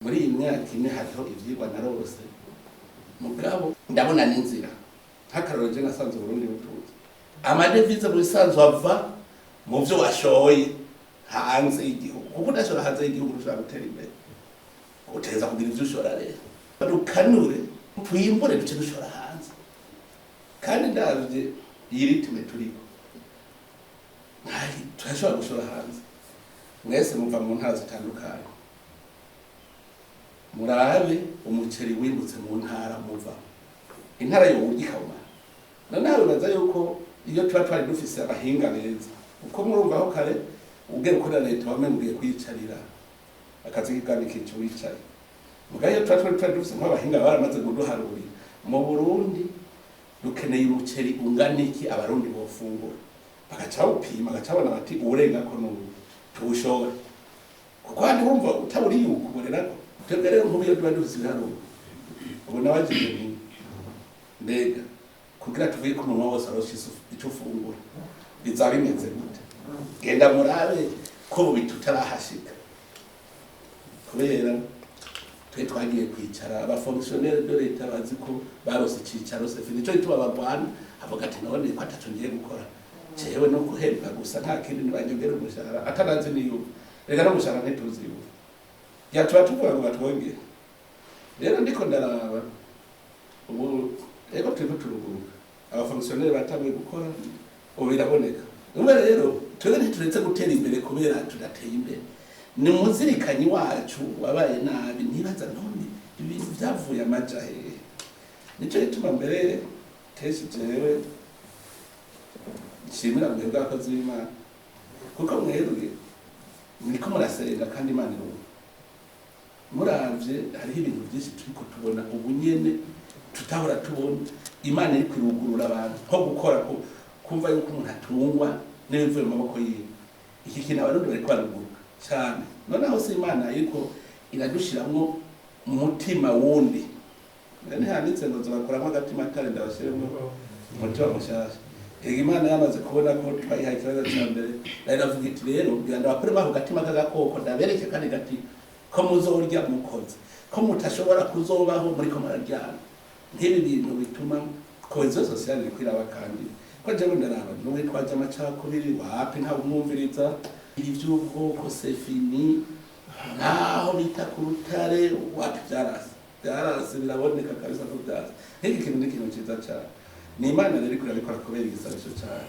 muri iyi myaka ine hariho ivyigwa narose mugabo ndabona n'inzira nk'akarorero je nasanze Burundi butuze amadevize mu bisanzwe ava mu vyo washoye hanze y'igihugu kuko udashora hanze y'igihugu ushobora gutera imbere uteza kugira ivyo ushora rero dukanure twimbure duce dushora hanze kandi ndavye iyi ritme turiko turashobora gushora hanze mwese muva mu ntara zitandukanye murabe umuceri wimbutse mu ntara muva intara yo urikawuma nawe baza yuko iyo tuba twari dufise abahinga neza uko murumvaho kare ubwe gukora leta wamenguye kwicarira akazi k'ibwanikico wicaye mugaye iyo tuba twari dufise nk'abahinga baramaze kuduharurira mu Burundi dukeneye umuceri ungana iki abarundi bofungura bagaca upima bagaca babona bati urenga ko n'ubu tuwushore kuko handi wumva utaburiye ukuborerako twebwe rero nk'ubu iyo tuba dufise ibiharuro ubu nabagiye mbega kugira tuvuye ku munwa wose aroshe ico ufungura bizaba bimeze gute genda murabe ko bitu tutarahashika kubera twe twagiye kwicara abafonctionnaire de leta bazi ko barose icicaro se nico gituma babwana avuga ati none ko ataco ngiye gukora jewe no guhemba gusa nta kindi nibanyongera umushahara atanazi niyo reka no umushahara ntituzi ubu yatuba tuvuga ngo batwongere rero ndiko ndaraba ubu ego turiko turuguruka abafonctionnaire batamwe gukora ubu biraboneka numva rero twebwe ntituretse gutera imbere kubera tudateye imbere ni muzirikanyi wacu wabaye nabi ntibaza none ibintu byavuye amaja hehe nico gituma mbere kenshi jewe nshimira mwebwe abakozi b'Imana kuko mwebwe muriko murasenga kandi Imana irumva muravye hariho ibintu byinshi turiko tubona ubu nyene tutahora tubona Imana iri kwirugurura abantu nko gukora ko kumva yuko umuntu atungwa n'ibivuye mu maboko yiwe iki kintu abarundi bariko baraguruka cyane noneho si Imana ariko iradushiramwo umutima wundi ntihanditse ngo zobakoramo agatima kare ndabashiremo umutima mushasha Imana yamaze kubona ko twayihaye ikibazo cya mbere iravuga iti rero kugira ngo bakoremo ako gatima k'agakoko ndabereke kandi gati ko muzorya mukoze ko mutashobora kuzobaho muri ko mararyana nk'ibi bintu bituma cohesion sociale ikwiraba kandi ko jewe ndaraba n'uwe twaje amacakubiri wapi nta umwumviriza ivy'ubwoko sefini naho bita ku rutare wapi byarase biraboneka kabisa ko byarase nk'iki kintu ni ikintu ciza cyane ni Imana rero ikurabikora kubera igisabisho cyane